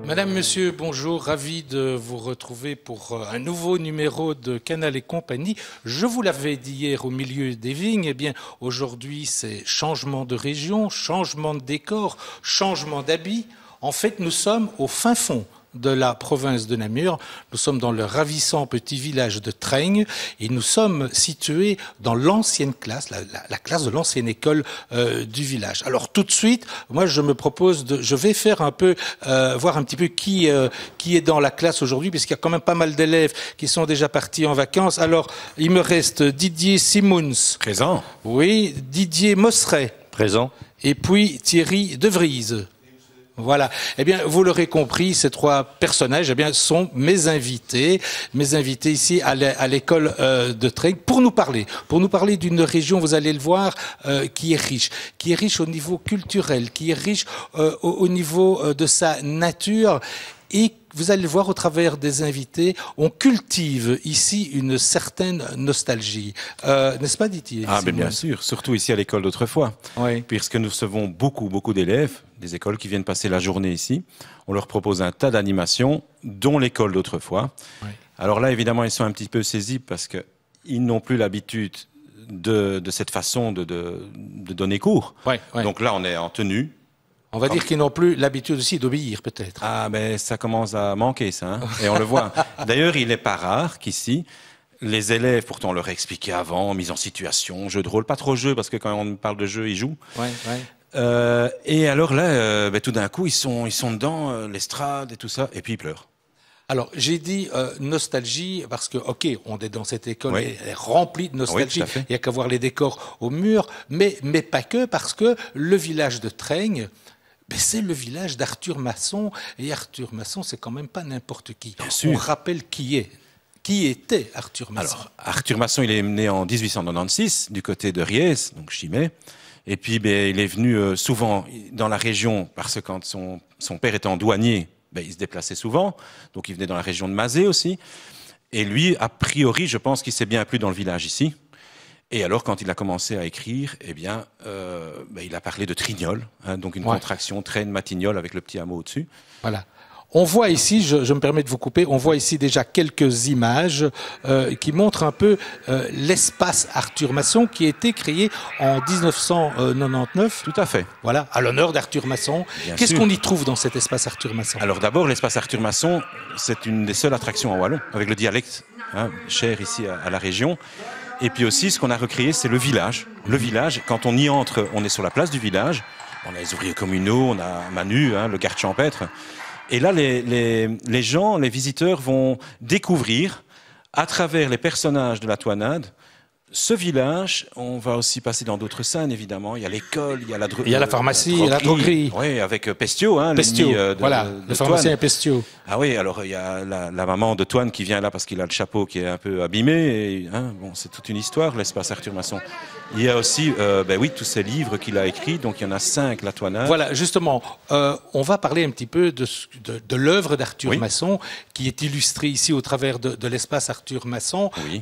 Madame, Monsieur, bonjour, ravi de vous retrouver pour un nouveau numéro de Canal et compagnie. Je vous l'avais dit hier au milieu des vignes, eh bien aujourd'hui c'est changement de région, changement de décor, changement d'habit. En fait, nous sommes au fin fond de la province de Namur. Nous sommes dans le ravissant petit village de Traigne et nous sommes situés dans l'ancienne classe, la classe de l'ancienne école du village. Alors tout de suite, moi je me propose je vais faire un peu, voir un petit peu qui est dans la classe aujourd'hui, puisqu'il y a quand même pas mal d'élèves qui sont déjà partis en vacances. Alors il me reste Didier Simons. Présent. Oui, Didier Mosseret. Présent. Et puis Thierry De Vries. Voilà. Eh bien, vous l'aurez compris, ces trois personnages, eh bien, sont mes invités ici à l'école de Traigne pour nous parler d'une région, vous allez le voir, qui est riche au niveau culturel, qui est riche au niveau de sa nature. Et vous allez le voir au travers des invités, on cultive ici une certaine nostalgie. N'est-ce pas, Didier? Ah, mais bien sûr, surtout ici à l'école d'autrefois. Oui. Puisque nous recevons beaucoup d'élèves des écoles qui viennent passer la journée ici. On leur propose un tas d'animations, dont l'école d'autrefois. Oui. Alors là, évidemment, ils sont un petit peu saisis parce qu'ils n'ont plus l'habitude de cette façon de donner cours. Oui, oui. Donc là, on est en tenue. On va dire qu'ils n'ont plus l'habitude aussi d'obéir, peut-être. Ah, ben ça commence à manquer, ça. Hein, et on le voit. D'ailleurs, il n'est pas rare qu'ici, les élèves, pourtant on leur a expliqué avant, mise en situation, jeu de rôle, pas trop jeu, parce que quand on parle de jeu, ils jouent. Ouais, ouais. Et alors là, tout d'un coup, ils sont dedans, l'estrade et tout ça, et puis ils pleurent. Alors, j'ai dit nostalgie parce que, ok, on est dans cette école, oui. Elle est remplie de nostalgie. Oui, il n'y a qu'à voir les décors au mur, mais pas que, parce que le village de Traigne, c'est le village d'Arthur Masson, et Arthur Masson, c'est quand même pas n'importe qui. Bien sûr. On rappelle qui était Arthur Masson. Alors, Arthur Masson, il est né en 1896 du côté de Riez, donc Chimay. Et puis, il est venu souvent dans la région parce que quand son père était en douanier, il se déplaçait souvent. Donc, il venait dans la région de Mazé aussi. Et lui, a priori, je pense qu'il s'est bien plu dans le village ici. Et alors, quand il a commencé à écrire, il a parlé de trignole, hein, donc une contraction traîne matignole avec le petit hameau au-dessus. Voilà. On voit ici, je me permets de vous couper, on voit ici déjà quelques images qui montrent un peu l'espace Arthur Masson qui a été créé en 1999. Tout à fait. Voilà, à l'honneur d'Arthur Masson. Qu'est-ce qu'on y trouve dans cet espace Arthur Masson? Alors d'abord, l'espace Arthur Masson, c'est une des seules attractions en wallon, avec le dialecte cher ici à la région. Et puis aussi, ce qu'on a recréé, c'est le village. Le village, quand on y entre, on est sur la place du village. On a les ouvriers communaux, on a Manu, le garde champêtre. Et là, les gens, les visiteurs vont découvrir, à travers les personnages de la Toinade, ce village. On va aussi passer dans d'autres scènes, évidemment. Il y a l'école, il y a la pharmacie, il y a la droguerie. Oui, avec Pestio, Pestio, le pharmacien Pestio. Ah oui, alors il y a la maman de Toine qui vient là parce qu'il a le chapeau qui est un peu abîmé. Et, c'est toute une histoire, l'espace Arthur Masson. Il y a aussi, tous ces livres qu'il a écrits. Donc il y en a 5, la Toinade. Voilà, justement, on va parler un petit peu de l'œuvre d'Arthur Masson, qui est illustrée ici au travers de l'espace Arthur Masson. Oui.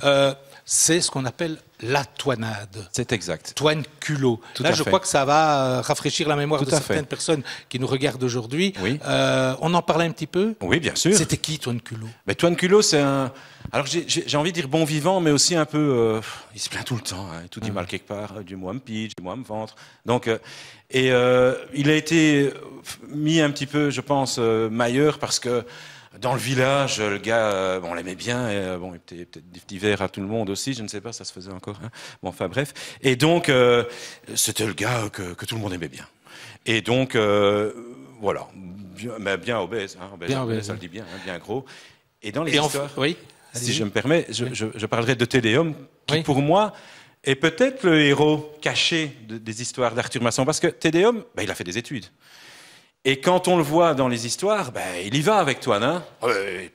C'est ce qu'on appelle la Toinade. C'est exact. Toine culot. Là, je crois que ça va rafraîchir la mémoire de certaines personnes qui nous regardent aujourd'hui. Oui. On en parlait un petit peu? Oui, bien sûr. C'était qui, Toine culot? Toine culot, c'est un... Alors, j'ai envie de dire bon vivant, mais aussi un peu... il se plaint tout le temps, hein, tout dit mal quelque part. Du moi me pitch, du moi me ventre. Donc, il a été mis un petit peu, je pense, mailleur parce que dans le village, le gars, on l'aimait bien, il était peut-être divers à tout le monde aussi, je ne sais pas, ça se faisait encore. Hein. Bon, enfin bref. Et donc, c'était le gars que tout le monde aimait bien. Et donc, voilà, bien obèse, hein, bien obèse, ça le dit bien, hein, bien gros. Et dans les histoires... Oui. si je me permets, je parlerai de Tédéum, qui Oui. pour moi est peut-être le héros caché des histoires d'Arthur Masson, parce que Tédéum, il a fait des études. Et quand on le voit dans les histoires, il y va avec toi, hein.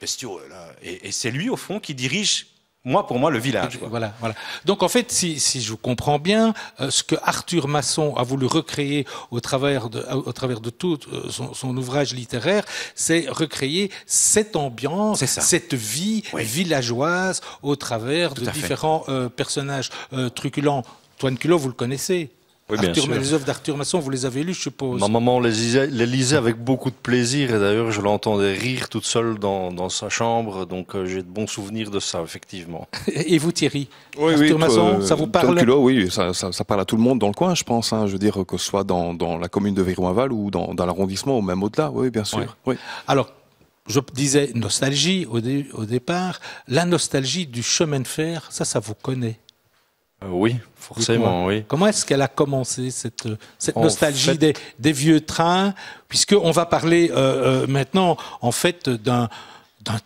Bestio, là. Et c'est lui, au fond, qui dirige, pour moi, le village. Quoi. Voilà. Donc en fait, si je comprends bien, ce que Arthur Masson a voulu recréer au travers de tout son ouvrage littéraire, c'est recréer cette ambiance, cette vie villageoise au travers de différents personnages truculents. Toine Culot, vous le connaissez. Oui, bien sûr. Les œuvres d'Arthur Masson, vous les avez lues, je suppose. Ma maman les lisait avec beaucoup de plaisir et d'ailleurs je l'entendais rire toute seule dans sa chambre, donc j'ai de bons souvenirs de ça, effectivement. Et vous, Thierry? Oui, Arthur Masson, ça vous parle? Toine Culot, oui, ça parle à tout le monde dans le coin, je pense. Je veux dire, que ce soit dans la commune de Viron-Aval ou dans l'arrondissement ou même au-delà, oui, bien sûr. Ouais. Oui. Alors, je disais nostalgie au départ. La nostalgie du chemin de fer, ça vous connaît? Oui, forcément, oui. Comment est-ce qu'elle a commencé, cette nostalgie des vieux trains? Puisqu'on va parler maintenant, en fait, d'un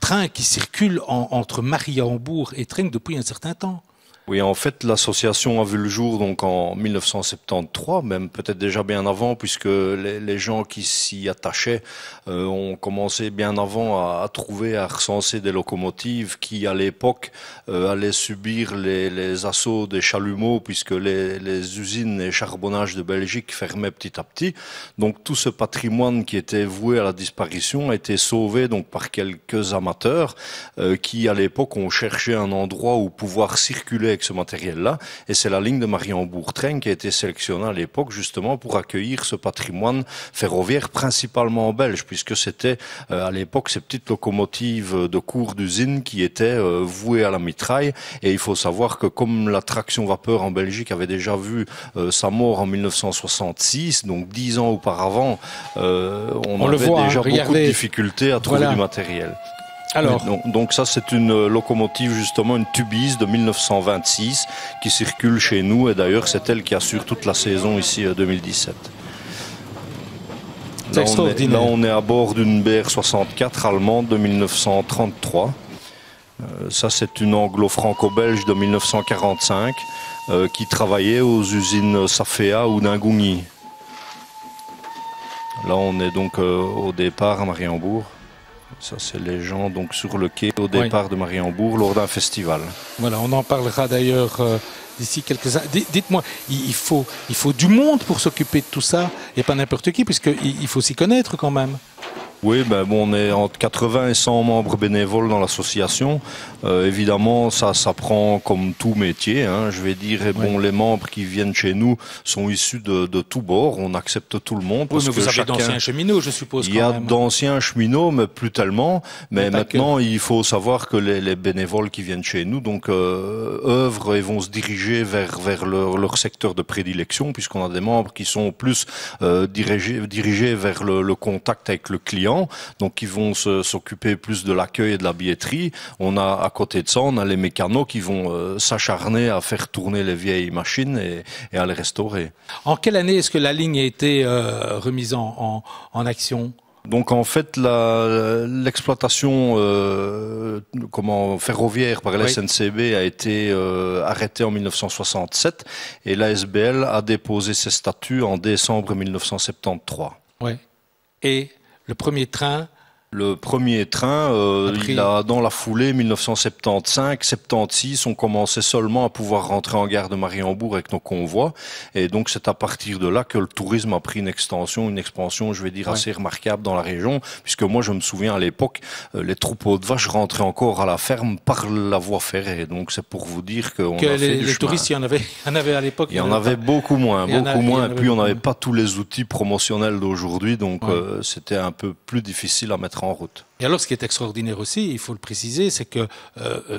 train qui circule entre Mariembourg et Trengg depuis un certain temps. Oui, en fait, l'association a vu le jour donc en 1973, même peut-être déjà bien avant, puisque les gens qui s'y attachaient ont commencé bien avant à trouver, à recenser des locomotives qui, à l'époque, allaient subir les assauts des chalumeaux, puisque les usines et charbonnages de Belgique fermaient petit à petit. Donc tout ce patrimoine qui était voué à la disparition a été sauvé donc par quelques amateurs qui, à l'époque, ont cherché un endroit où pouvoir circuler avec ce matériel-là, et c'est la ligne de Mariembourg-Trengg qui a été sélectionnée à l'époque justement pour accueillir ce patrimoine ferroviaire principalement belge, puisque c'était à l'époque ces petites locomotives de cours d'usine qui étaient vouées à la mitraille, et il faut savoir que comme la traction vapeur en Belgique avait déjà vu sa mort en 1966, donc 10 ans auparavant, on avait déjà beaucoup de difficultés à trouver du matériel. Alors. Donc ça c'est une locomotive justement, une Tubis de 1926 qui circule chez nous, et d'ailleurs c'est elle qui assure toute la saison ici 2017. Là on est à bord d'une BR64 allemande de 1933. Ça c'est une anglo-franco-belge de 1945 qui travaillait aux usines Safea ou d'Ingougny. Là on est donc au départ à Mariembourg. Ça, c'est les gens donc sur le quai au départ de Mariembourg lors d'un festival. Voilà, on en parlera d'ailleurs d'ici quelques années. Dites-moi, il faut du monde pour s'occuper de tout ça, et pas n'importe qui, puisqu'il faut s'y connaître quand même. Oui, on est entre 80 et 100 membres bénévoles dans l'association. Évidemment, ça prend comme tout métier, je vais dire. Et les membres qui viennent chez nous sont issus de tous bords. On accepte tout le monde. Oui, mais vous avez d'anciens cheminots, je suppose. Il y a d'anciens cheminots, mais plus tellement. Mais maintenant, il faut savoir que les bénévoles qui viennent chez nous donc œuvrent et vont se diriger vers leur secteur de prédilection, puisqu'on a des membres qui sont plus dirigés vers le contact avec le client. Donc ils vont s'occuper plus de l'accueil et de la billetterie. On a à côté de ça, on a les mécanos qui vont s'acharner à faire tourner les vieilles machines et à les restaurer. En quelle année est-ce que la ligne a été remise en action ? Donc en fait, l'exploitation ferroviaire par la SNCB a été arrêtée en 1967 et l'ASBL a déposé ses statuts en décembre 1973. Ouais. Et le premier train, il a, dans la foulée, 1975-76, on commençait seulement à pouvoir rentrer en gare de Mariembourg avec nos convois. Et donc, c'est à partir de là que le tourisme a pris une expansion, je vais dire, assez remarquable dans la région. Puisque moi, je me souviens à l'époque, les troupeaux de vaches rentraient encore à la ferme par la voie ferrée. Donc, c'est pour vous dire qu'on a fait du chemin. Les touristes, il y en avait à l'époque. Il y en avait beaucoup moins. Et puis, on n'avait pas tous les outils promotionnels d'aujourd'hui. Donc, c'était un peu plus difficile à mettre en route. Et alors, ce qui est extraordinaire aussi, il faut le préciser, c'est que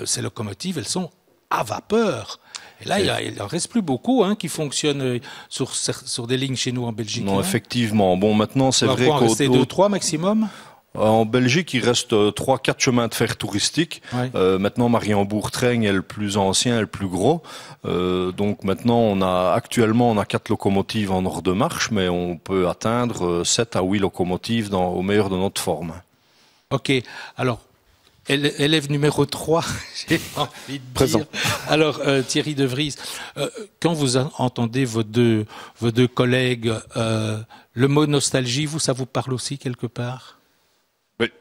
ces locomotives, elles sont à vapeur. Et là, il n'en reste plus beaucoup qui fonctionnent sur des lignes chez nous en Belgique. Non, effectivement. Bon, maintenant, c'est vrai qu'au 2-3 maximum. En Belgique, il reste 3-4 chemins de fer touristiques. Maintenant, Mariembourg-Trengg est le plus ancien et le plus gros. Donc maintenant, actuellement, on a 4 locomotives en ordre de marche, mais on peut atteindre 7 à 8 locomotives au meilleur de notre forme. Ok. Alors, Élève numéro 3, j'ai envie de Présent. dire. Alors, Thierry De Vries, quand vous entendez vos deux collègues, le mot nostalgie, ça vous parle aussi quelque part?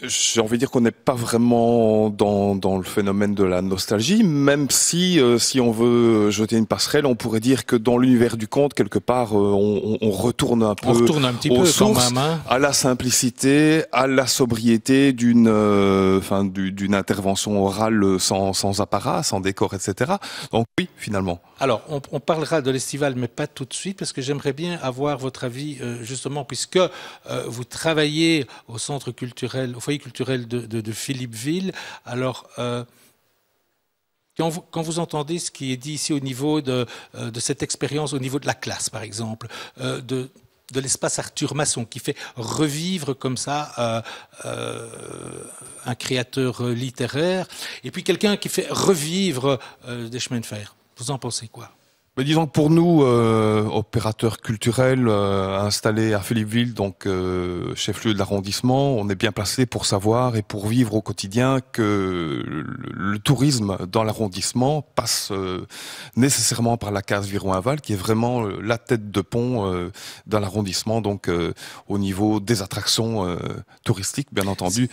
J'ai envie de dire qu'on n'est pas vraiment dans le phénomène de la nostalgie, même si on veut jeter une passerelle, on pourrait dire que dans l'univers du conte, quelque part, on retourne un peu petit aux peu sources, quand même, hein. à la simplicité, à la sobriété d'une intervention orale sans apparat, sans décor, etc. Donc oui, finalement. Alors, on parlera de l'estival, mais pas tout de suite, parce que j'aimerais bien avoir votre avis, justement, puisque vous travaillez au centre culturel, au foyer culturel de Philippeville. Alors, quand vous entendez ce qui est dit ici au niveau de cette expérience, au niveau de la classe, par exemple, de l'espace Arthur Masson, qui fait revivre comme ça un créateur littéraire, et puis quelqu'un qui fait revivre des chemins de fer. Vous en pensez quoi? Mais disons que pour nous, opérateurs culturels installés à Philippeville, donc chef-lieu de l'arrondissement, on est bien placé pour savoir et pour vivre au quotidien que le tourisme dans l'arrondissement passe nécessairement par la case Viron-Aval, qui est vraiment la tête de pont dans l'arrondissement, donc au niveau des attractions touristiques, bien entendu,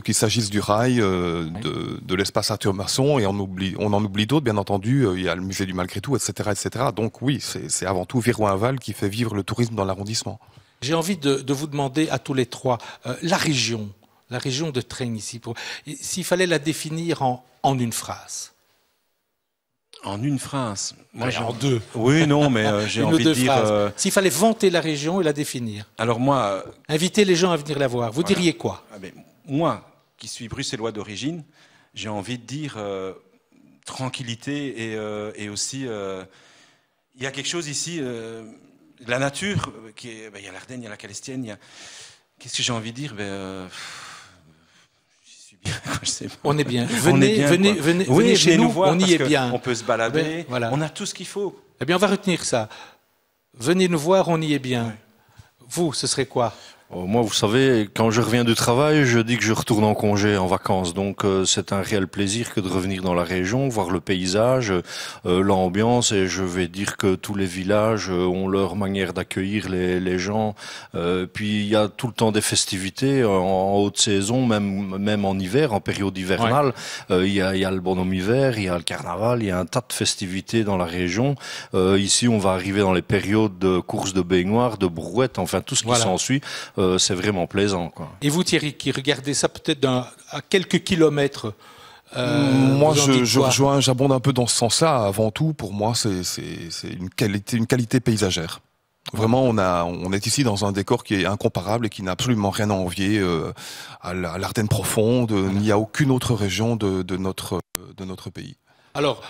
qu'il s'agisse du rail, de l'espace Arthur Masson, et on en oublie d'autres, bien entendu, il y a le musée du Malgré Tout, etc. Donc oui, c'est avant tout Viron-Aval qui fait vivre le tourisme dans l'arrondissement. J'ai envie de vous demander à tous les trois, la région de Traigne ici, s'il fallait la définir en une phrase. En une phrase. Moi, en deux. Oui, non, mais j'ai envie de dire... S'il fallait vanter la région et la définir. Alors moi... inviter les gens à venir la voir. Vous diriez quoi? Moi, qui suis bruxellois d'origine, j'ai envie de dire... tranquillité et aussi il y a quelque chose ici la nature qui est il y a l'Ardenne, il y a la Calestienne, qu'est-ce que j'ai envie de dire j'y suis bien, je sais pas. On est bien. Venez chez nous voir, on y est bien. On peut se balader, voilà. On a tout ce qu'il faut. Eh bien, on va retenir ça. Venez nous voir, on y est bien. Ouais. Vous, ce serait quoi? Moi, vous savez, quand je reviens du travail, je dis que je retourne en congé, en vacances. Donc, c'est un réel plaisir que de revenir dans la région, voir le paysage, l'ambiance. Et je vais dire que tous les villages ont leur manière d'accueillir les gens. Puis, il y a tout le temps des festivités en haute saison, même en hiver, en période hivernale. Il y a le bonhomme hiver, il y a le carnaval, il y a un tas de festivités dans la région. Ici, on va arriver dans les périodes de courses de baignoire, de brouettes, enfin tout ce qui s'ensuit. C'est vraiment plaisant, quoi. Et vous, Thierry, qui regardez ça peut-être à quelques kilomètres, moi, j'abonde un peu dans ce sens-là. Avant tout, pour moi, c'est une qualité paysagère. Vraiment, on est ici dans un décor qui est incomparable et qui n'a absolument rien à envier à l'Ardenne profonde, ni à aucune autre région de notre pays. Alors,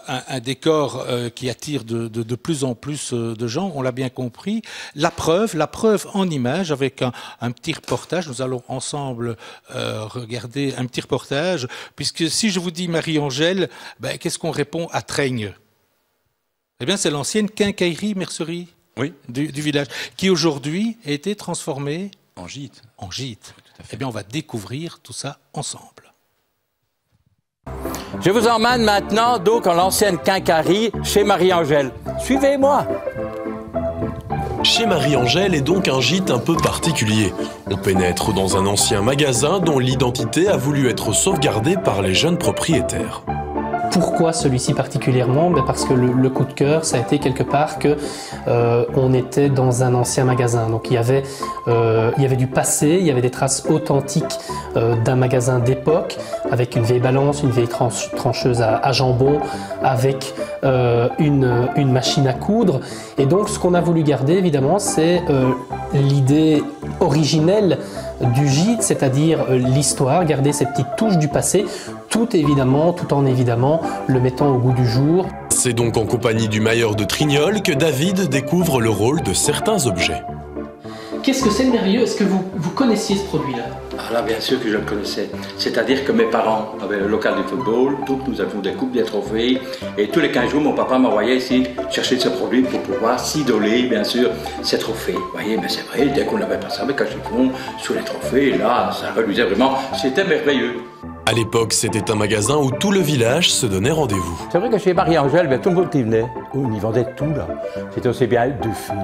un décor qui attire de plus en plus de gens, on l'a bien compris. La preuve en images avec un petit reportage. Nous allons ensemble regarder un petit reportage, puisque si je vous dis Marie-Angèle, qu'est-ce qu'on répond à Traigne? Eh bien, c'est l'ancienne quincaillerie mercerie du village, qui aujourd'hui a été transformée en gîte. En gîte. Eh bien, on va découvrir tout ça ensemble. Je vous emmène maintenant donc en l'ancienne quincaillerie chez Marie-Angèle. Suivez-moi. Chez Marie-Angèle est donc un gîte un peu particulier. On pénètre dans un ancien magasin dont l'identité a voulu être sauvegardée par les jeunes propriétaires. Pourquoi celui-ci particulièrement? Parce que le coup de cœur, ça a été quelque part que on était dans un ancien magasin. Donc il y avait du passé, il y avait des traces authentiques d'un magasin d'époque, avec une vieille balance, une vieille trancheuse à jambon, avec une machine à coudre. Et donc ce qu'on a voulu garder, évidemment, c'est l'idée originelle du gîte, c'est-à-dire l'histoire, garder ces petites touches du passé, tout en évidemment le mettant au goût du jour. C'est donc en compagnie du Mailleur de Trignol que David découvre le rôle de certains objets. Qu'est-ce que c'est le merveilleux? Est-ce que vous connaissiez ce produit-là? Ah là, bien sûr que je le connaissais. C'est-à-dire que mes parents avaient le local de football, tous nous avions des coupes, des trophées, et tous les 15 jours, mon papa m'envoyait ici chercher ce produit pour pouvoir s'idoler, bien sûr, ces trophées. Vous voyez, mais c'est vrai, dès qu'on avait passé avec un chiffon sur les trophées, là, ça reluisait vraiment, c'était merveilleux. À l'époque, c'était un magasin où tout le village se donnait rendez-vous. C'est vrai que chez Marie-Angèle, tout le monde y venait. On y vendait tout, là. C'était aussi bien du fil.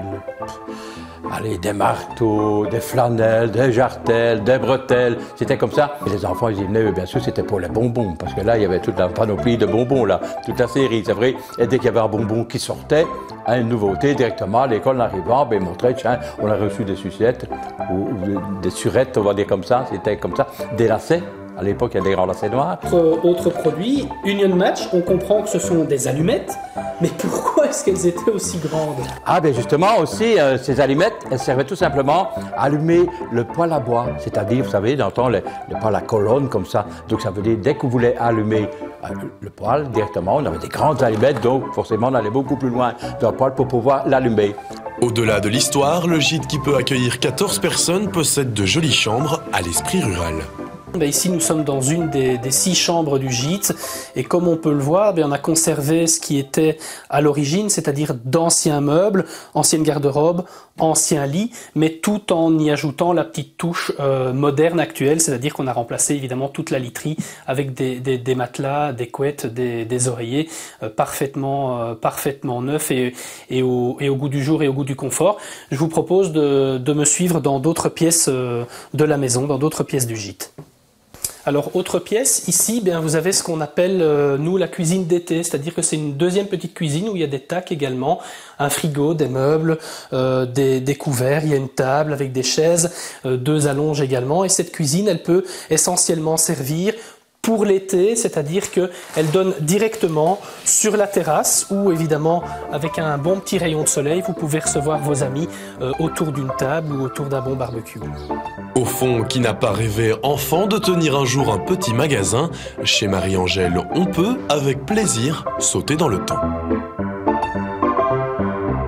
Allez, des marteaux, des flanelles, des jartelles, des bretelles. C'était comme ça. Et les enfants, ils y venaient, bien sûr, c'était pour les bonbons. Parce que là, il y avait toute la panoplie de bonbons, là. Toute la série, c'est vrai. Et dès qu'il y avait un bonbon qui sortait, une nouveauté, directement, à l'école, en arrivant, ils montraient, tiens, on a reçu des sucettes, ou des surettes, on va dire comme ça. C'était comme ça. Des lacets. À l'époque, il y a des grands lacets noirs. Autre produit, Union Match, on comprend que ce sont des allumettes, mais pourquoi est-ce qu'elles étaient aussi grandes? Ah, ben justement, aussi, ces allumettes, elles servaient tout simplement à allumer le poêle à bois. C'est-à-dire, vous savez, dans le temps, le poêle à colonne, comme ça. Donc, ça veut dire, dès que vous voulez allumer le poêle directement, on avait des grandes allumettes, donc forcément, on allait beaucoup plus loin dans le poêle pour pouvoir l'allumer. Au-delà de l'histoire, le gîte qui peut accueillir 14 personnes possède de jolies chambres à l'esprit rural. Ici, nous sommes dans une des 6 chambres du gîte et comme on peut le voir, on a conservé ce qui était à l'origine, c'est-à-dire d'anciens meubles, anciennes garde-robes, anciens lits, mais tout en y ajoutant la petite touche moderne actuelle, c'est-à-dire qu'on a remplacé évidemment toute la literie avec des matelas, des couettes, des oreillers parfaitement neufs et au goût du jour et au goût du confort. Je vous propose de me suivre dans d'autres pièces de la maison, dans d'autres pièces du gîte. Alors, autre pièce, ici, vous avez ce qu'on appelle, nous, la cuisine d'été, c'est-à-dire que c'est une deuxième petite cuisine où il y a des tacs également, un frigo, des meubles, des couverts, il y a une table avec des chaises, 2 allonges également, et cette cuisine, elle peut essentiellement servir pour l'été, c'est-à-dire qu'elle donne directement sur la terrasse où, évidemment, avec un bon petit rayon de soleil, vous pouvez recevoir vos amis autour d'une table ou autour d'un bon barbecue. Au fond, qui n'a pas rêvé enfant de tenir un jour un petit magasin, chez Marie-Angèle, on peut, avec plaisir, sauter dans le temps.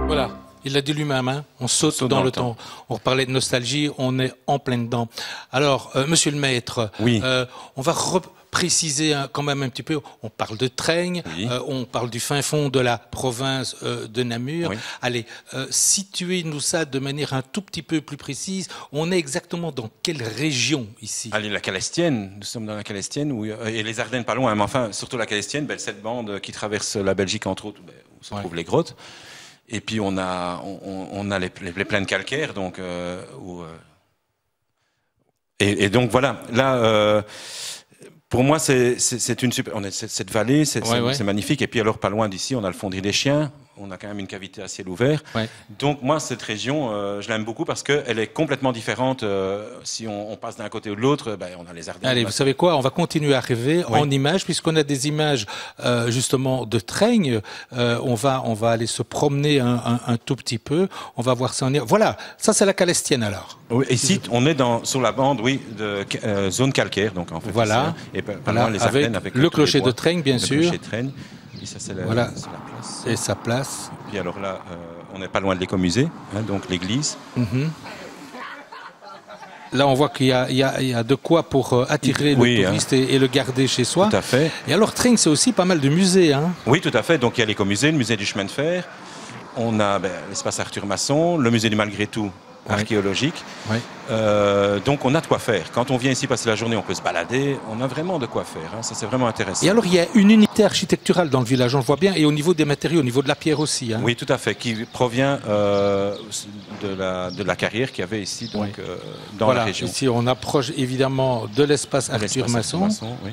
Voilà. Il l'a dit lui-même, hein, on saute dans le temps. On parlait de nostalgie, on est en plein dedans. Alors, monsieur le maître, oui. On va préciser quand même un petit peu, on parle de Traigne, oui. On parle du fin fond de la province de Namur. Oui. Allez, situez-nous ça de manière un tout petit peu plus précise. On est exactement dans quelle région ici? Allez, la Calestienne, nous sommes dans la Calestienne, et les Ardennes pas loin, mais enfin, surtout la Calestienne, cette bande qui traverse la Belgique entre autres, où se trouvent les grottes. Et puis on a les plaines calcaires, donc et donc voilà. Là, pour moi, c'est une super. On a cette vallée, c'est magnifique. Et puis alors, pas loin d'ici, on a le Fonderie des Chiens. On a quand même une cavité à ciel ouvert. Ouais. Donc moi, cette région, je l'aime beaucoup parce qu'elle est complètement différente. Si on passe d'un côté ou de l'autre, on a les Ardennes. Allez, vous savez quoi? On va continuer à rêver en images, puisqu'on a des images justement de Traigne. On va aller se promener un tout petit peu. On va voir ça. Voilà, ça c'est la Calestienne alors. Oui, ici, on est sur la bande, de zone calcaire. Donc en fait, voilà. Et pas loin les Ardennes avec le clocher de Traigne, bien sûr. Le clocher de Traigne. Et ça, c'est la place. Et sa place. Et puis alors là, on n'est pas loin de l'écomusée, donc l'église. Mm-hmm. Là, on voit qu'il y a de quoi pour attirer le touriste et le garder chez soi. Tout à fait. Et alors, Traigne, c'est aussi pas mal de musées. Hein. Oui, tout à fait. Donc il y a l'écomusée, le musée du chemin de fer. On a l'espace Arthur Masson, le musée du Malgré tout. Archéologique. Oui. Donc on a de quoi faire. Quand on vient ici passer la journée, on peut se balader. On a vraiment de quoi faire. Hein. Ça, c'est vraiment intéressant. Et alors, il y a une unité architecturale dans le village, on le voit bien, et au niveau des matériaux, au niveau de la pierre aussi. Hein. Oui, tout à fait, qui provient de la carrière qu'il y avait ici dans la région. Ici, on approche évidemment de l'espace Arthur Masson. Oui.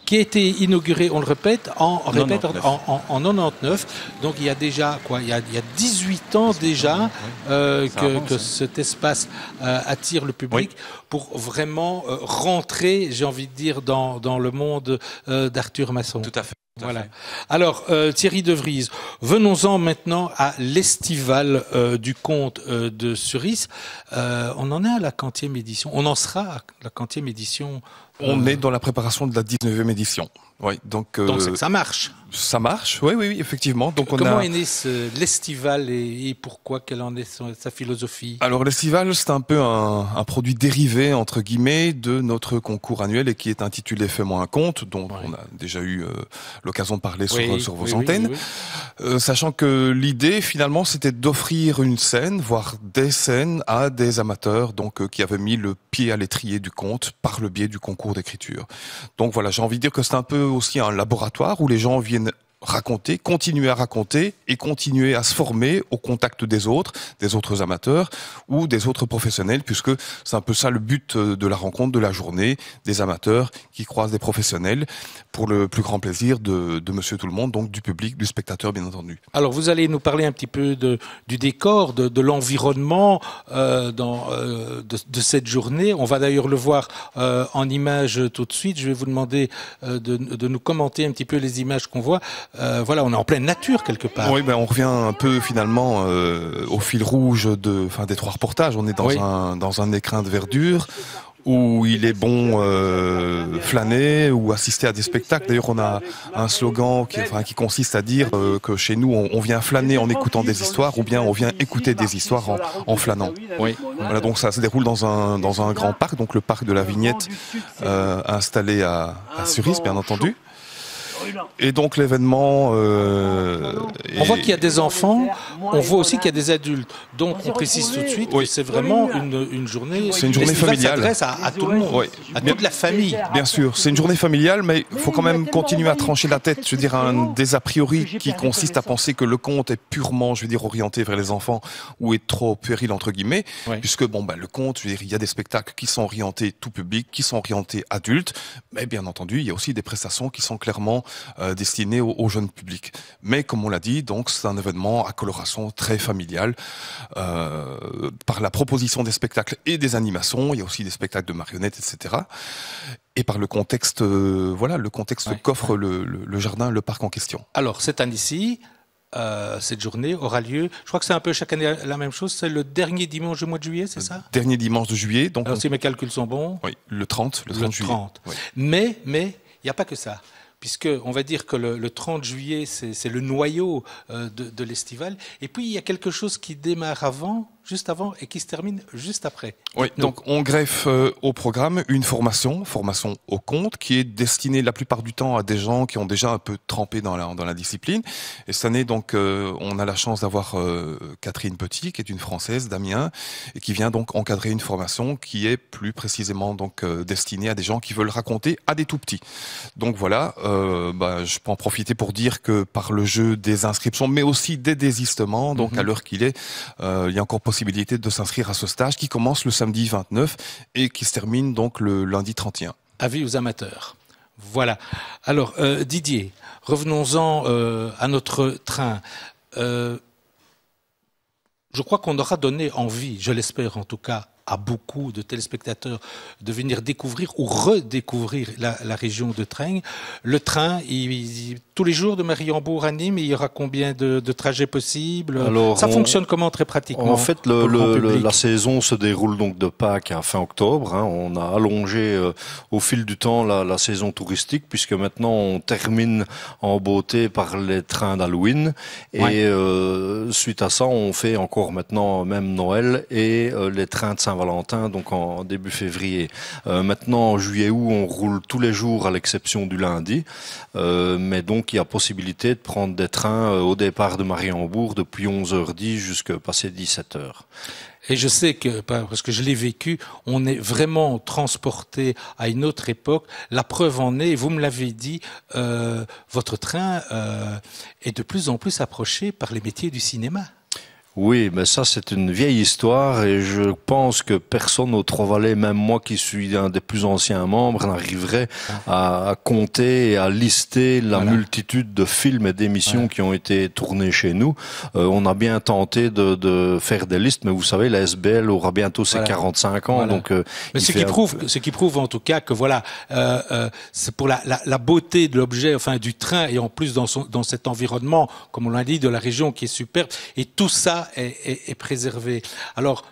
Qui a été inauguré, on le répète, en 99. Donc il y a déjà il y a 18 ans déjà que cet espace attire le public pour vraiment rentrer, j'ai envie de dire, dans le monde d'Arthur Masson. Tout à fait. Voilà. Alors, Thierry De Vries, venons-en maintenant à l'estival du Comte de Suris. On en est à la 40e édition. On en sera à la 40e édition. On est dans la préparation de la 19e édition. Oui, donc c'est que ça marche. Ça marche, oui, effectivement. Donc comment est né l'estival et pourquoi? Quelle en est sa philosophie? Alors l'estival, c'est un peu un produit dérivé, entre guillemets, de notre concours annuel et qui est intitulé Fais-moi un conte, dont on a déjà eu l'occasion de parler sur vos antennes. Oui. Sachant que l'idée, finalement, c'était d'offrir une scène, voire des scènes, à des amateurs qui avaient mis le pied à l'étrier du conte par le biais du concours cours d'écriture. Donc voilà, j'ai envie de dire que c'est un peu aussi un laboratoire où les gens viennent raconter, continuer à raconter et continuer à se former au contact des autres amateurs ou des autres professionnels, puisque c'est un peu ça le but de la rencontre, de la journée, des amateurs qui croisent des professionnels pour le plus grand plaisir de Monsieur Tout le Monde, donc du public, du spectateur bien entendu. Alors vous allez nous parler un petit peu du décor, de l'environnement de cette journée. On va d'ailleurs le voir en images tout de suite. Je vais vous demander de nous commenter un petit peu les images qu'on voit. Voilà, on est en pleine nature quelque part. Oui, on revient un peu finalement au fil rouge des 3 reportages. On est dans un écrin de verdure où il est bon flâner ou assister à des spectacles. D'ailleurs, on a un slogan qui consiste à dire que chez nous, on vient flâner en écoutant des histoires ou bien on vient écouter des histoires en flânant. Oui. Voilà, donc ça se déroule dans un grand parc, donc le parc de la Vignette installé à Suris, bien entendu. Et donc l'événement... on voit qu'il y a des enfants, on voit aussi qu'il y a des adultes. Donc on précise tout de suite que c'est vraiment une journée... C'est une journée familiale. Ça s'adresse à tout le monde, à toute la famille. Bien sûr, c'est une journée familiale, mais il faut quand même continuer à trancher la tête. Je veux dire, des a priori qui consiste à penser que le conte est purement, orienté vers les enfants ou est trop puéril, entre guillemets. Puisque, le conte, il y a des spectacles qui sont orientés tout public, qui sont orientés adultes. Mais bien entendu, il y a aussi des prestations qui sont clairement destiné au jeune public. Mais comme on l'a dit, donc c'est un événement à coloration très familiale par la proposition des spectacles et des animations. Il y a aussi des spectacles de marionnettes, etc. Et par le contexte, qu'offre le jardin, le parc en question. Alors cette année-ci, cette journée aura lieu, je crois que c'est un peu chaque année la même chose, c'est le dernier dimanche du mois de juillet, c'est ça? Dernier dimanche de juillet. Donc alors si mes calculs sont bons. Oui, le 30 juillet. Oui. Mais il n'y a pas que ça. Puisque on va dire que le 30 juillet, c'est le noyau de l'estival. Et puis, il y a quelque chose qui démarre juste avant, et qui se termine juste après. Oui, donc on greffe au programme une formation au conte, qui est destinée la plupart du temps à des gens qui ont déjà un peu trempé dans la discipline. Et cette année, donc, on a la chance d'avoir Catherine Petit, qui est une Française d'Amiens, et qui vient donc encadrer une formation qui est plus précisément donc destinée à des gens qui veulent raconter à des tout petits. Donc voilà, je peux en profiter pour dire que par le jeu des inscriptions, mais aussi des désistements, donc à l'heure qu'il est, il y a encore possibilité de s'inscrire à ce stage qui commence le samedi 29 et qui se termine donc le lundi 31. Avis aux amateurs. Voilà. Alors, Didier, revenons-en à notre train. Je crois qu'on aura donné envie, je l'espère en tout cas, à beaucoup de téléspectateurs de venir découvrir ou redécouvrir la région de Trenghe. Le train, tous les jours de Mariembourg à Nîmes, il y aura combien de trajets possibles? Alors, ça fonctionne comment très pratiquement? En fait, la saison se déroule donc de Pâques à fin octobre. On a allongé au fil du temps la saison touristique, puisque maintenant on termine en beauté par les trains d'Halloween. Et suite à ça, on fait encore maintenant même Noël et les trains de Saint-Valentin, donc en début février. Maintenant, en juillet-août, on roule tous les jours à l'exception du lundi. Mais donc, il y a possibilité de prendre des trains au départ de Mariembourg depuis 11h10 jusqu'à passer 17h. Et je sais que, parce que je l'ai vécu, on est vraiment transporté à une autre époque. La preuve en est, vous me l'avez dit, votre train est de plus en plus approché par les métiers du cinéma. Oui, mais ça c'est une vieille histoire et je pense que personne au Trois-Vallées, même moi qui suis un des plus anciens membres, n'arriverait à compter et à lister la multitude de films et d'émissions qui ont été tournés chez nous. On a bien tenté de faire des listes, mais vous savez, la SBL aura bientôt ses 45 ans. Donc, mais ce qui prouve en tout cas que c'est pour la beauté de l'objet, enfin du train, et en plus dans cet environnement, comme on l'a dit, de la région qui est superbe, et tout ça est préservé. Alors,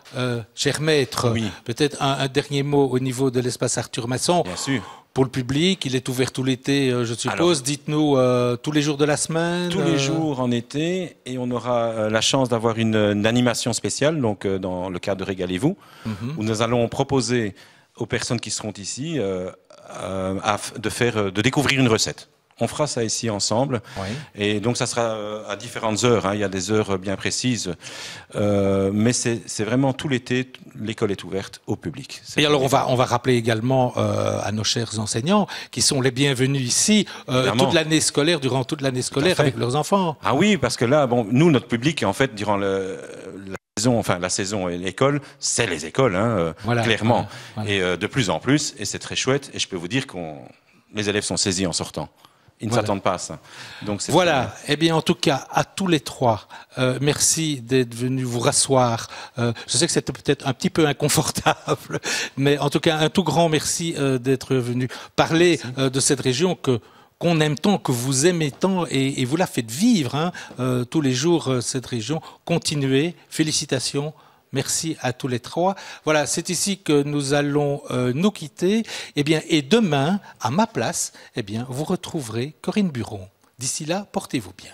cher maître, peut-être un dernier mot au niveau de l'espace Arthur Masson. Bien sûr. Pour le public, il est ouvert tout l'été, je suppose. Dites-nous, tous les jours de la semaine? Tous les jours en été, et on aura la chance d'avoir une animation spéciale, donc dans le cadre de Régalez-vous, où nous allons proposer aux personnes qui seront ici de découvrir une recette. on fera ça ici ensemble. Oui. Et donc ça sera à différentes heures, hein. Il y a des heures bien précises. Mais c'est vraiment tout l'été, l'école est ouverte au public. Et alors on va rappeler également à nos chers enseignants qui sont les bienvenus ici toute l'année scolaire, durant toute l'année scolaire avec leurs enfants. Ah oui, parce que là, bon, nous, notre public, en fait, durant la saison et l'école, c'est les écoles, hein, clairement. Voilà. Et de plus en plus, et c'est très chouette. Et je peux vous dire les élèves sont saisis en sortant. Ils ne s'attendent pas à ça. Donc voilà. Eh bien, en tout cas, à tous les trois, merci d'être venus vous rasseoir. Je sais que c'était peut-être un petit peu inconfortable, mais en tout cas, un tout grand merci d'être venus parler de cette région qu'on aime tant, que vous aimez tant, et vous la faites vivre tous les jours, cette région. Continuez, félicitations. Merci à tous les trois. Voilà, c'est ici que nous allons nous quitter. Et demain, à ma place, vous retrouverez Corinne Buron. D'ici là, portez-vous bien.